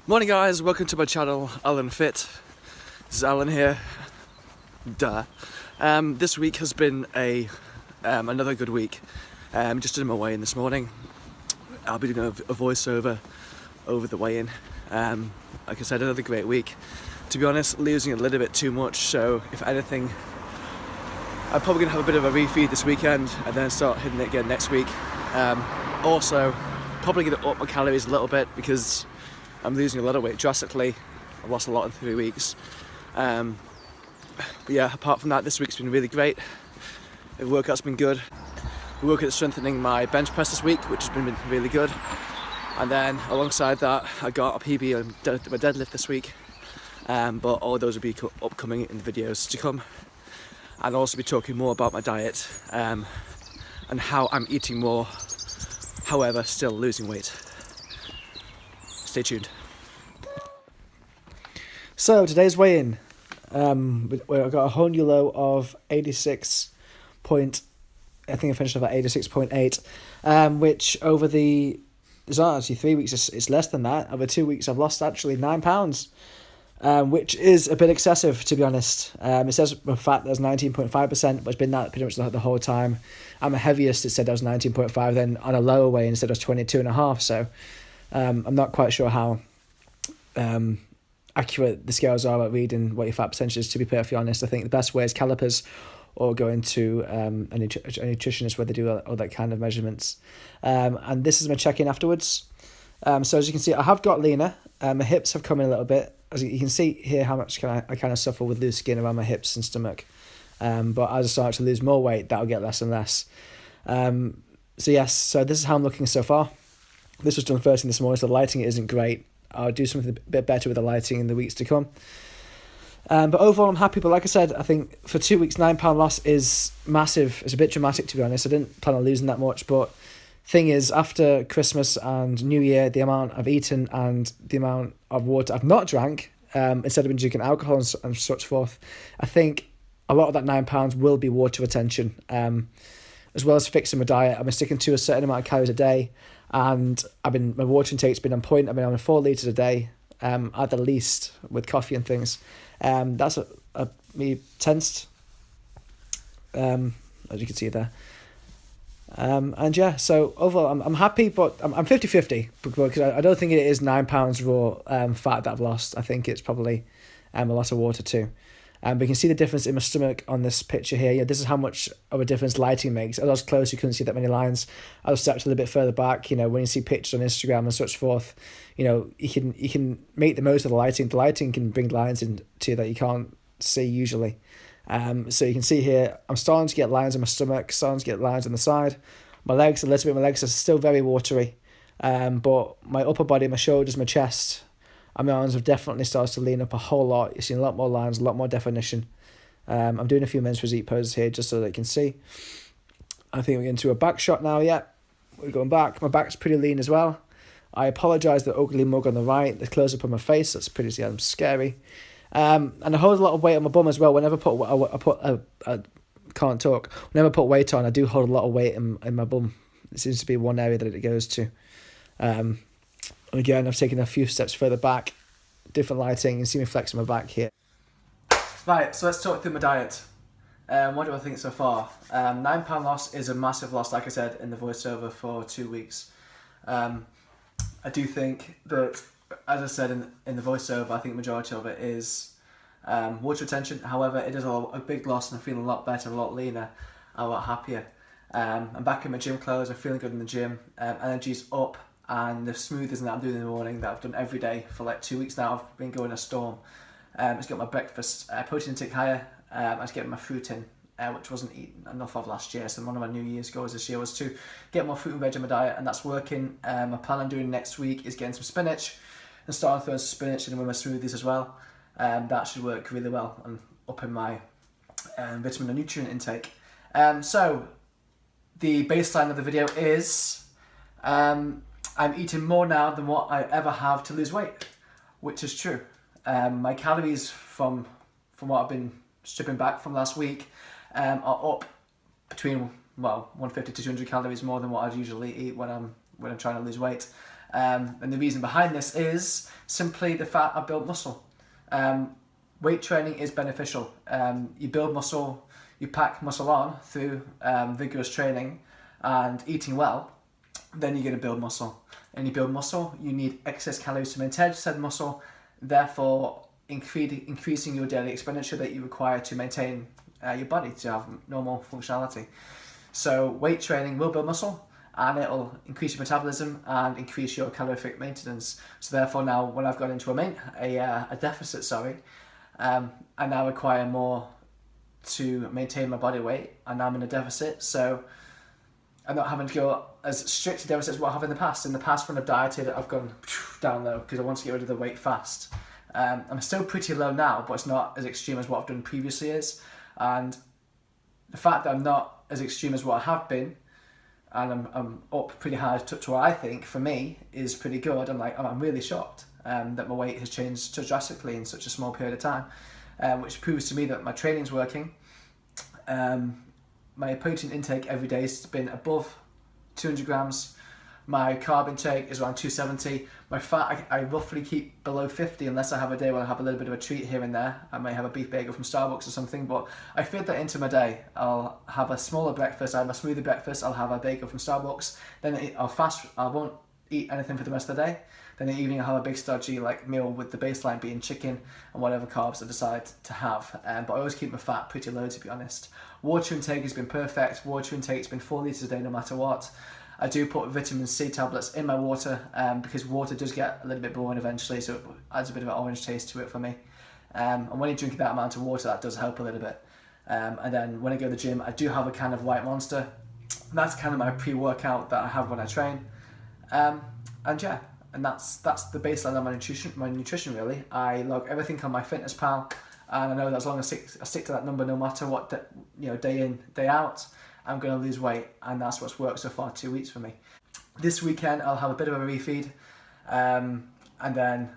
Morning guys, welcome to my channel, Alan Fit. This is Alan here. Duh. This week has been another good week. Just did my weigh-in this morning. I'll be doing a voiceover over the weigh-in. Like I said, another great week. To be honest, losing a little bit too much, so if anything, I'm probably going to have a bit of a refeed this weekend and then start hitting it again next week. Also, probably going to up my calories a little bit because I'm losing a lot of weight drastically. I've lost a lot in 3 weeks. But yeah, apart from that, this week's been really great. The workout's been good. We're working at strengthening my bench press this week, which has been really good. And then alongside that, I got a PB on my deadlift this week. But all of those will be upcoming in the videos to come. And I'll also be talking more about my diet and how I'm eating more, however, still losing weight. Stay tuned. So today's weigh-in, where I got a whole new low of 86 point. I think I finished off at 86.8, which over it's not actually 3 weeks. It's less than that. Over 2 weeks, I've lost actually 9 pounds, which is a bit excessive, to be honest. It says my fat there's 19.5%, but it's been that pretty much the whole time. And my heaviest, it said I was 19.5. Then on a lower weigh, instead I was 22.5. So. I'm not quite sure how accurate the scales are at reading what your fat percentage is, to be perfectly honest. I think the best way is calipers or going to a nutritionist where they do all that kind of measurements. And this is my check-in afterwards. So as you can see, I have got leaner. My hips have come in a little bit. As you can see here how much I kind of suffer with loose skin around my hips and stomach. But as I start to lose more weight, that'll get less and less. So yes, so this is how I'm looking so far. This was done first thing this morning, so the lighting isn't great. I'll do something a bit better with the lighting in the weeks to come. But overall, I'm happy. But like I said, I think for 2 weeks, £9 loss is massive. It's a bit dramatic, to be honest. I didn't plan on losing that much. But thing is, after Christmas and New Year, the amount I've eaten and the amount of water I've not drank, instead of been drinking alcohol and such forth, I think a lot of that £9 will be water retention. As well as fixing my diet, I've been sticking to a certain amount of calories a day. And my water intake's been on point. I've been on 4 litres a day, at the least, with coffee and things. That's me tensed, as you can see there. And yeah, so overall, I'm happy, but I'm 50-50 because I don't think it is £9 raw fat that I've lost. I think it's probably a lot of water too. But you can see the difference in my stomach on this picture here. Yeah, this is how much of a difference lighting makes. As I was close, you couldn't see that many lines. I was stepped a little bit further back. You know, when you see pictures on Instagram and such forth, you know, you can make the most of the lighting. The lighting can bring lines into you that you can't see usually. So you can see here, I'm starting to get lines on my stomach, starting to get lines on the side. My legs, a little bit. My legs are still very watery. But my upper body, my shoulders, my chest, and my arms have definitely started to lean up a whole lot. You're seeing a lot more lines, a lot more definition. I'm doing a few men's physique poses here just so that you can see. I think we're getting to a back shot now, yeah. We're going back. My back's pretty lean as well. I apologise, the ugly mug on the right, the close-up on my face, that's pretty scary. And I hold a lot of weight on my bum as well. Whenever I can't talk. Whenever I put weight on, I do hold a lot of weight in my bum. It seems to be one area that it goes to. Again, I've taken a few steps further back, different lighting. You can see me flexing my back here. Right, so let's talk through my diet. What do I think so far? £9 loss is a massive loss, like I said, in the voiceover for 2 weeks. I do think that, as I said in the voiceover, I think the majority of it is water retention. However, it is a big loss and I'm feeling a lot better, a lot leaner, a lot happier. I'm back in my gym clothes, I'm feeling good in the gym, energy's up. And the smoothers that I'm doing in the morning that I've done every day for like 2 weeks now, I've been going a storm. I just got my breakfast, protein intake higher. I was getting my fruit in, which wasn't eaten enough of last year. So one of my New Year's goals this year was to get more fruit and veg in my diet, and that's working. My plan I'm doing next week is getting some spinach and starting throwing some spinach in with my smoothies as well. That should work really well and up in my vitamin and nutrient intake. So the baseline of the video is I'm eating more now than what I ever have to lose weight, which is true. My calories from what I've been stripping back from last week are up between 150 to 200 calories more than what I'd usually eat when I'm trying to lose weight. And the reason behind this is simply the fact I built muscle. Weight training is beneficial. You build muscle, you pack muscle on through vigorous training and eating well, then you're going to build muscle. And you build muscle, you need excess calories to maintain said muscle, therefore increasing your daily expenditure that you require to maintain your body to have normal functionality. So weight training will build muscle, and it'll increase your metabolism and increase your calorific maintenance. So therefore now when I've gone into a deficit, I now require more to maintain my body weight, and now I'm in a deficit, so I'm not having to go as strict a deficit as what I have in the past. In the past, when I've dieted, I've gone down low because I want to get rid of the weight fast. I'm still pretty low now, but it's not as extreme as what I've done previously is. And the fact that I'm not as extreme as what I have been, and I'm up pretty high to what I think, for me, is pretty good. I'm really shocked that my weight has changed so drastically in such a small period of time, which proves to me that my training's working. My protein intake every day has been above 200 grams. My carb intake is around 270. My fat, I roughly keep below 50 unless I have a day where I have a little bit of a treat here and there. I may have a beef bagel from Starbucks or something, but I fit that into my day. I'll have a smaller breakfast, I have a smoothie breakfast, I'll have a bagel from Starbucks, then I'll fast, I won't eat anything for the rest of the day. Then in the evening I'll have a big stodgy meal with the baseline being chicken and whatever carbs I decide to have. But I always keep my fat pretty low, to be honest. Water intake has been perfect. Water intake's been 4 litres a day no matter what. I do put vitamin C tablets in my water because water does get a little bit boring eventually, so it adds a bit of an orange taste to it for me. And when you're drinking that amount of water, that does help a little bit. And then when I go to the gym, I do have a can of White Monster. That's kind of my pre-workout that I have when I train. And that's the baseline of my nutrition really. I log everything on my Fitness Pal, and I know that as long as I stick to that number, no matter what day in, day out, I'm going to lose weight, and that's what's worked so far 2 weeks for me. This weekend I'll have a bit of a refeed, and then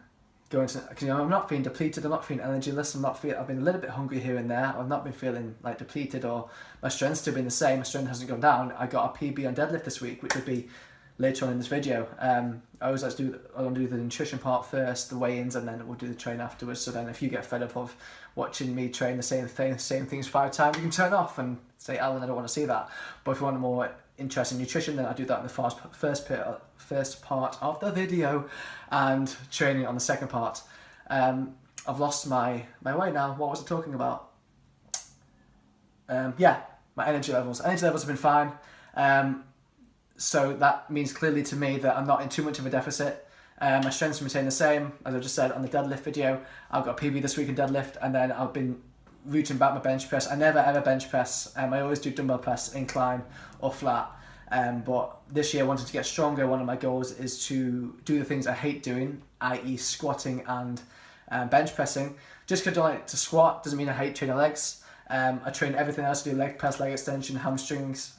go into, because I'm not feeling depleted, I'm not feeling energyless, I've been a little bit hungry here and there, I've not been feeling depleted, or my strength's still been the same, my strength hasn't gone down. I got a PB on deadlift this week, which would be later on in this video. I always like to do the nutrition part first, the weigh-ins, and then we'll do the train afterwards. So then if you get fed up of watching me train the same things 5 times, you can turn off and say, Alan, I don't want to see that. But if you want more interest in nutrition, then I do that in the first part of the video, and training on the second part. I've lost my way now. What was I talking about? My energy levels. Energy levels have been fine. So that means clearly to me that I'm not in too much of a deficit. My strengths remain the same, as I just said on the deadlift video. I've got a PB this week in deadlift, and then I've been rooting back my bench press. I never ever bench press. I always do dumbbell press, incline or flat. But this year, wanting to get stronger, one of my goals is to do the things I hate doing, i.e. squatting and bench pressing. Just because I don't like to squat doesn't mean I hate training legs. I train everything else. I do leg press, leg extension, hamstrings,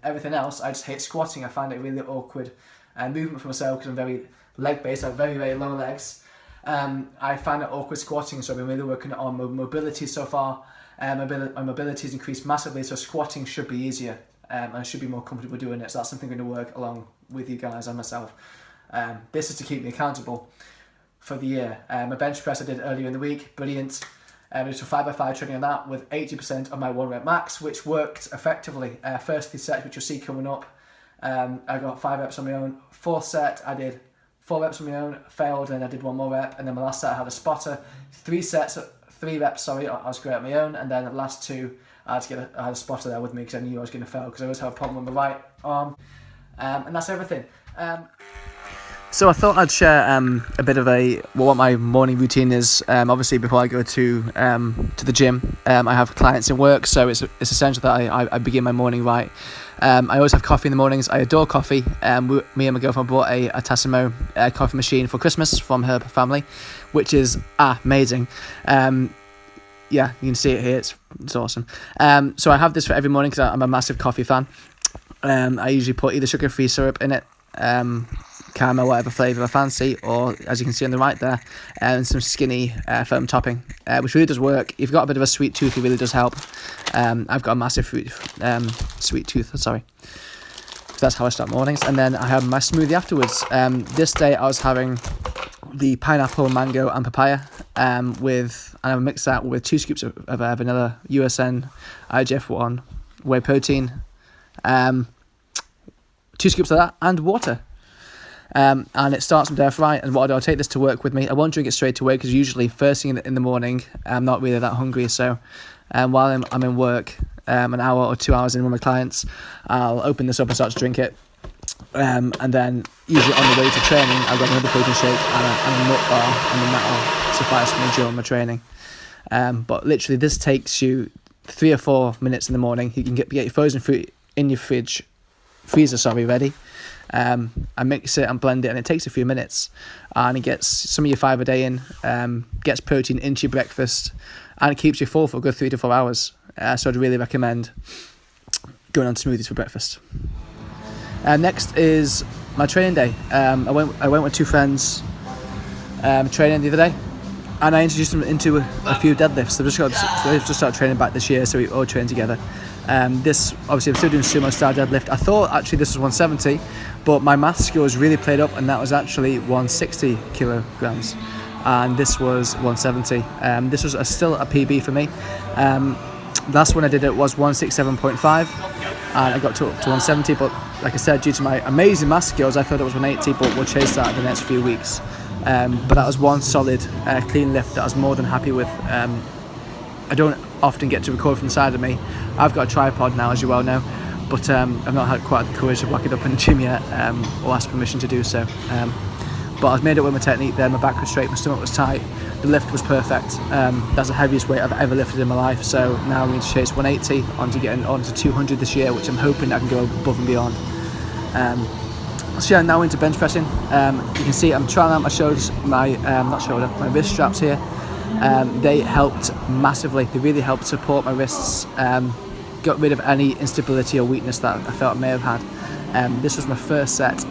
everything else. I just hate squatting. I find it a really awkward movement for myself because I'm very leg based. I have very, very long legs. I find it awkward squatting, so I've been really working on my mobility so far. My mobility has increased massively, so squatting should be easier, and I should be more comfortable doing it. So that's something I'm going to work along with you guys and myself. This is to keep me accountable for the year. My bench press I did earlier in the week, brilliant. It was a 5x5 training on that with 80% of my 1 rep max, which worked effectively. First 3 sets, which you'll see coming up, I got 5 reps on my own. 4th set, I did 4 reps on my own, failed, and I did 1 more rep. And then my last set, I had a spotter. 3 reps, I was great on my own. And then the last 2, I had a spotter there with me because I knew I was going to fail because I always have a problem with my right arm. And that's everything. So I thought I'd share a bit of what my morning routine is. Obviously, before I go to the gym, I have clients in work, so it's essential that I begin my morning right. I always have coffee in the mornings. I adore coffee. Me and my girlfriend bought a Tassimo coffee machine for Christmas from her family, which is amazing. You can see it here. It's awesome. So I have this for every morning because I'm a massive coffee fan. I usually put either sugar-free syrup in it, caramel, whatever flavour I fancy, or as you can see on the right there, and some skinny foam topping, which really does work. If you've got a bit of a sweet tooth, it really does help. I've got a massive sweet tooth, sorry. because that's how I start mornings. And then I have my smoothie afterwards. This day I was having the pineapple, mango and papaya and I mix that with 2 scoops of vanilla, USN, IGF-1, whey protein, 2 scoops of that and water. And it starts with air fry. And what I do, I'll take this to work with me. I won't drink it straight away because usually first thing in the morning I'm not really that hungry. So while I'm in work, an hour or 2 hours in with my clients, I'll open this up and start to drink it. And then usually on the way to training I'll grab another protein shake and a nut bar, and then that'll suffice me during my training. But literally this takes you 3 or 4 minutes in the morning. You can get your frozen fruit in your freezer ready. I mix it and blend it, and it takes a few minutes, and it gets some of your fibre a day in, gets protein into your breakfast, and it keeps you full for a good 3 to 4 hours. So I'd really recommend going on smoothies for breakfast. Next is my training day. I went with 2 friends training the other day, and I introduced them into a few deadlifts. They've just started training back this year, so we all train together. This, obviously I'm still doing sumo style deadlift. I thought actually this was 170, but my math skills really played up, and that was actually 160 kilograms, and this was 170. This was still a PB for me. Last one I did it was 167.5, and I got to 170, but like I said, due to my amazing math skills, I thought it was 180, but we'll chase that in the next few weeks. But that was one solid clean lift that I was more than happy with. I don't often get to record from the side of me. I've got a tripod now, as you well know, but I've not had quite the courage to whack it up in the gym yet, or ask permission to do so. But I've made it with my technique there. My back was straight, my stomach was tight, the lift was perfect. That's the heaviest weight I've ever lifted in my life, so now I'm going to chase 180 onto getting onto 200 this year, which I'm hoping I can go above and beyond. So yeah, now into bench pressing. You can see I'm trying out my shoulders, my wrist straps here. They helped massively. They really helped support my wrists, got rid of any instability or weakness that I felt I may have had. This was my first set,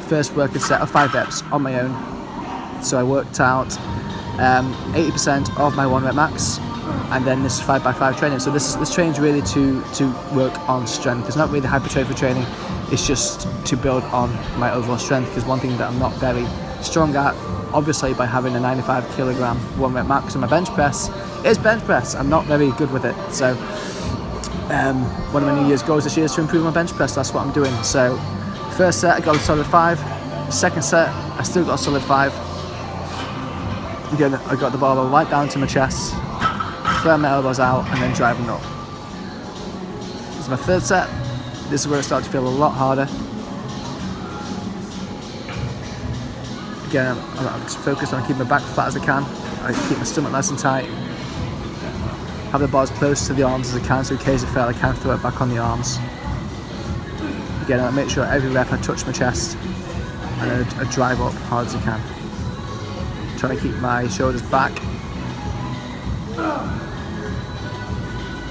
first working set of 5 reps on my own. So I worked out 80% of my 1 rep max, and then this is 5x5 training. So this trains really to work on strength. It's not really hypertrophy training. It's just to build on my overall strength, because one thing that I'm not very strong at, obviously by having a 95 kilogram 1 rep max on my bench press, is bench press. I'm not very good with it. So one of my New Year's goals this year is to improve my bench press. That's what I'm doing. So first set I got a solid 5. Second set I still got a solid 5. Again, I got the barbell right down to my chest, throw my elbows out, and then driving up. This is my third set. This is where it started to feel a lot harder. Again, I'm just focused on keeping my back flat as I can. I keep my stomach nice and tight. Have the bars close to the arms as I can, so in case I fail I can throw it back on the arms. Again, I make sure every rep I touch my chest, and then I drive up hard as I can. Trying to keep my shoulders back.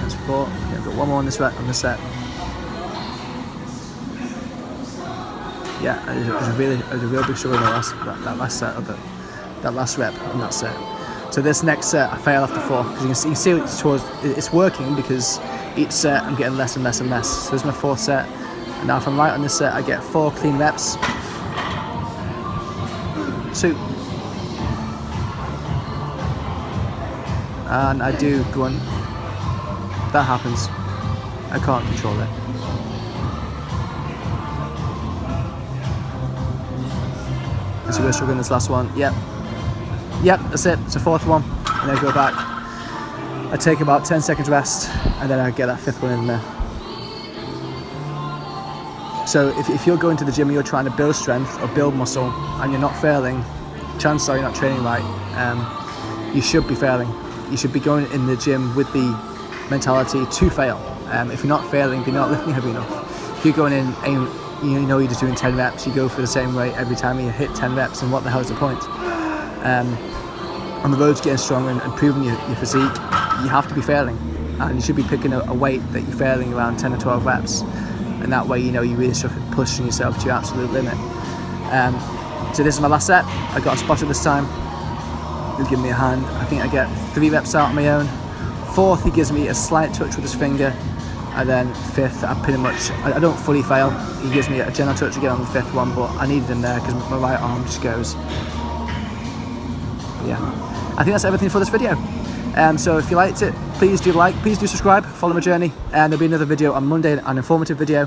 That's 4. Okay, I've got 1 more on this rep on this set. Yeah, it was a real big struggle in that last set of that last rep on that set. So this next set I fail after 4, because you can see it's working, because each set I'm getting less and less and less. So this is my 4th set, and now if I'm right on this set I get 4 clean reps. 2. And I do go on. That happens. I can't control it. So we're struggling this last one. Yep, that's it. It's a 4th one, and then I go back. I take about 10 seconds rest, and then I get that 5th one in there. So if you're going to the gym and you're trying to build strength or build muscle, and you're not failing, chances are you're not training right. You should be failing. You should be going in the gym with the mentality to fail. If you're not failing, you're not lifting heavy enough. If you're going in and you know you're just doing 10 reps, you go for the same weight every time you hit 10 reps, and what the hell is the point? On the road to getting stronger and improving your physique, you have to be failing, and you should be picking a weight that you're failing around 10 or 12 reps, and that way you know you really start pushing yourself to your absolute limit. So this is my last set. I got a spotter this time. He'll give me a hand. I think I get 3 reps out on my own. 4th, he gives me a slight touch with his finger, and then fifth, I don't fully fail. He gives me a gentle touch again on the fifth one, but I needed him there because my right arm just goes. But yeah, I think that's everything for this video. So if you liked it, please do subscribe, follow my journey, and there'll be another video on Monday, an informative video.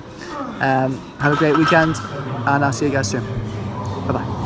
Have a great weekend, and I'll see you guys soon. Bye bye.